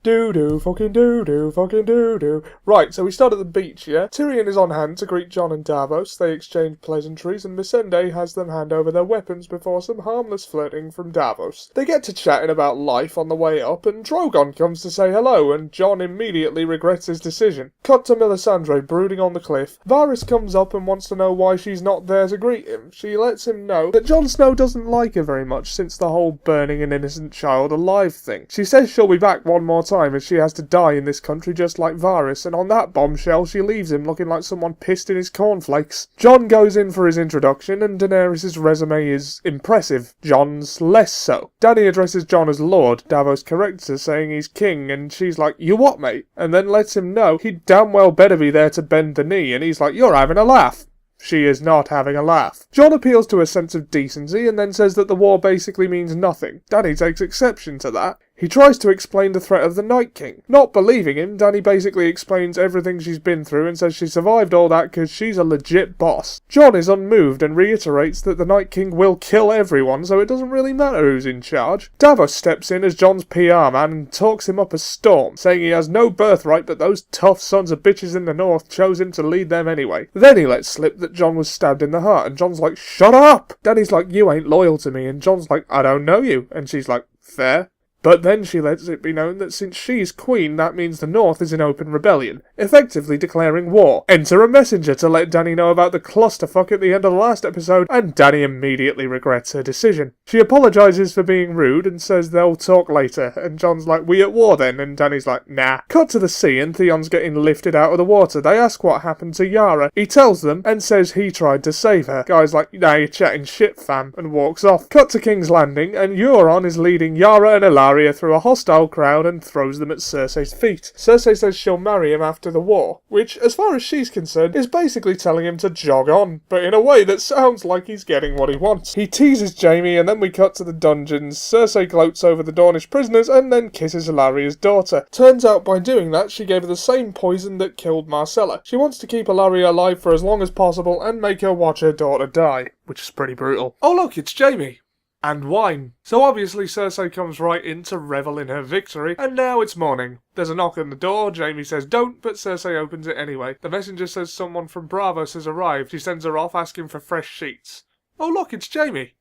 Doo-doo, fucking doo-doo, fucking doo-doo. Right, so we start at the beach, yeah? Tyrion is on hand to greet Jon and Davos. They exchange pleasantries, and Missandei has them hand over their weapons before some harmless flirting from Davos. They get to chatting about life on the way up, and Drogon comes to say hello, and Jon immediately regrets his decision. Cut to Melisandre brooding on the cliff. Varys comes up and wants to know why she's not there to greet him. She lets him know that Jon Snow doesn't like her very much since the whole burning an innocent child alive thing. She says she'll be back one more time as she has to die in this country just like Varys, and on that bombshell she leaves him looking like someone pissed in his cornflakes. Jon goes in for his introduction, and Daenerys' resume is impressive. Jon's less so. Dany addresses Jon as Lord. Davos corrects her, saying he's king, and she's like, "You what, mate?" And then lets him know he damn well better be there to bend the knee, and he's like, "You're having a laugh." She is not having a laugh. Jon appeals to a sense of decency and then says that the war basically means nothing. Dany takes exception to that. He tries to explain the threat of the Night King. Not believing him, Dany basically explains everything she's been through and says she survived all that because she's a legit boss. Jon is unmoved and reiterates that the Night King will kill everyone, so it doesn't really matter who's in charge. Davos steps in as Jon's PR man and talks him up a storm, saying he has no birthright but those tough sons of bitches in the north chose him to lead them anyway. Then he lets slip that Jon was stabbed in the heart, and Jon's like, "Shut up!" Dany's like, "You ain't loyal to me," and Jon's like, "I don't know you," and she's like, "Fair." But then she lets it be known that since she's queen, that means the North is in open rebellion, effectively declaring war. Enter a messenger to let Dany know about the clusterfuck at the end of the last episode, and Dany immediately regrets her decision. She apologises for being rude and says they'll talk later, and Jon's like, "We at war then?" and Dany's like, "Nah." Cut to the sea, and Theon's getting lifted out of the water. They ask what happened to Yara. He tells them, and says he tried to save her. Guy's like, "Nah, you're chatting shit, fam," and walks off. Cut to King's Landing, and Euron is leading Yara and Elaria through a hostile crowd and throws them at Cersei's feet. Cersei says she'll marry him after the war, which, as far as she's concerned, is basically telling him to jog on, but in a way that sounds like he's getting what he wants. He teases Jaime, and then we cut to the dungeons. Cersei gloats over the Dornish prisoners and then kisses Ilaria's daughter. Turns out by doing that, she gave her the same poison that killed Marcella. She wants to keep Ilaria alive for as long as possible and make her watch her daughter die, which is pretty brutal. Oh look, it's Jaime! And wine. So obviously Cersei comes right in to revel in her victory, and now it's morning. There's a knock on the door. Jaime says don't, but Cersei opens it anyway. The messenger says someone from Braavos has arrived. She sends her off asking for fresh sheets. Oh look, it's Jaime.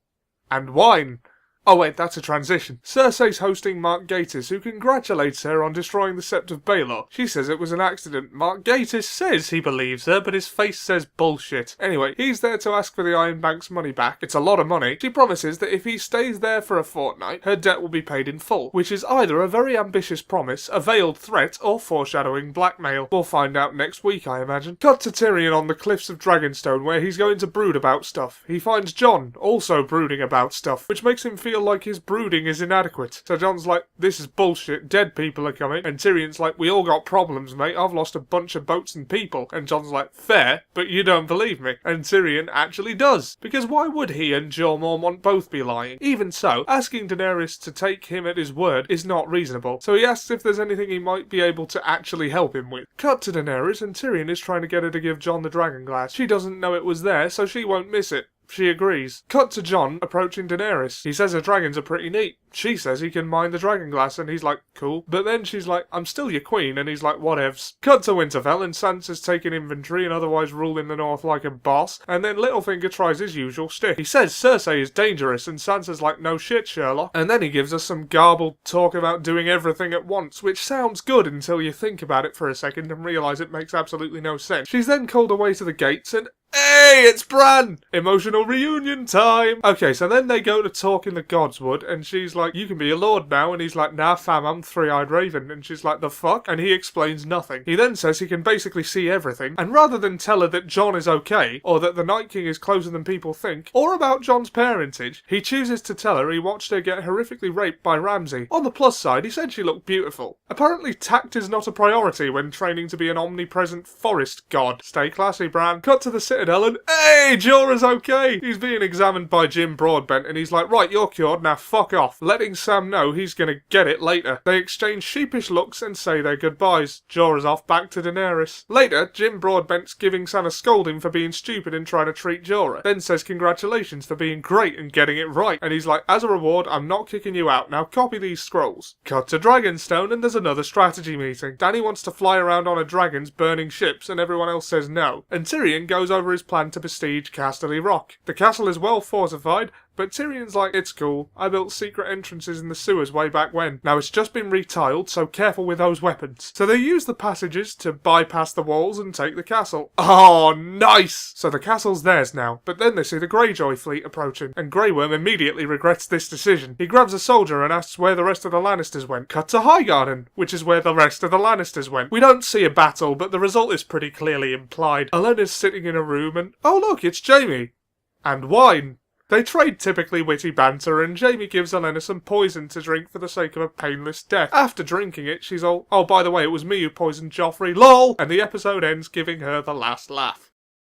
And wine. Oh wait, that's a transition. Cersei's hosting Mark Gatiss, who congratulates her on destroying the Sept of Baelor. She says it was an accident. Mark Gatiss says he believes her, but his face says bullshit. Anyway, he's there to ask for the Iron Bank's money back. It's a lot of money. She promises that if he stays there for a fortnight, her debt will be paid in full, which is either a very ambitious promise, a veiled threat, or foreshadowing blackmail. We'll find out next week, I imagine. Cut to Tyrion on the cliffs of Dragonstone, where he's going to brood about stuff. He finds Jon also brooding about stuff, which makes him feel like his brooding is inadequate. So Jon's like, "This is bullshit, dead people are coming," and Tyrion's like, "We all got problems, mate, I've lost a bunch of boats and people," and Jon's like, "Fair, but you don't believe me," and Tyrion actually does, because why would he and Jorah Mormont both be lying? Even so, asking Daenerys to take him at his word is not reasonable, so he asks if there's anything he might be able to actually help him with. Cut to Daenerys, and Tyrion is trying to get her to give Jon the dragon glass. She doesn't know it was there, so she won't miss it. She agrees. Cut to Jon approaching Daenerys. He says her dragons are pretty neat. She says he can mine the dragon glass, and he's like, cool. But then she's like, "I'm still your queen," and he's like, whatevs. Cut to Winterfell, and Sansa's taking inventory and otherwise ruling the North like a boss, and then Littlefinger tries his usual shtick. He says Cersei is dangerous, and Sansa's like, "No shit, Sherlock." And then he gives us some garbled talk about doing everything at once, which sounds good until you think about it for a second and realise it makes absolutely no sense. She's then called away to the gates, and hey, it's Bran! Emotional reunion time! Okay, so then they go to talk in the Godswood, and she's like, "You can be a lord now," and he's like, "Nah fam, I'm Three-Eyed Raven," and she's like, "The fuck?" And he explains nothing. He then says he can basically see everything, and rather than tell her that Jon is okay, or that the Night King is closer than people think, or about Jon's parentage, he chooses to tell her he watched her get horrifically raped by Ramsay. On the plus side, he said she looked beautiful. Apparently tact is not a priority when training to be an omnipresent forest god. Stay classy, Bran. Cut to the at Ellen. Hey, Jorah's okay. He's being examined by Jim Broadbent and he's like, right, you're cured, now fuck off. Letting Sam know he's gonna get it later. They exchange sheepish looks and say their goodbyes. Jorah's off back to Daenerys. Later, Jim Broadbent's giving Sam a scolding for being stupid and trying to treat Jorah. Then says congratulations for being great and getting it right. And he's like, as a reward, I'm not kicking you out. Now copy these scrolls. Cut to Dragonstone and there's another strategy meeting. Dany wants to fly around on a dragon's burning ships and everyone else says no. And Tyrion goes over his plan to besiege Casterly Rock. The castle is well fortified, but Tyrion's like, it's cool. I built secret entrances in the sewers way back when. Now it's just been retiled, so careful with those weapons. So they use the passages to bypass the walls and take the castle. Oh, nice! So the castle's theirs now. But then they see the Greyjoy fleet approaching, and Grey Worm immediately regrets this decision. He grabs a soldier and asks where the rest of the Lannisters went. Cut to Highgarden, which is where the rest of the Lannisters went. We don't see a battle, but the result is pretty clearly implied. Olenna's sitting in a room and, oh look, it's Jaime. And wine. They trade typically witty banter and Jaime gives Olenna some poison to drink for the sake of a painless death. After drinking it, she's all, oh by the way, it was me who poisoned Joffrey, lol! And the episode ends giving her the last laugh.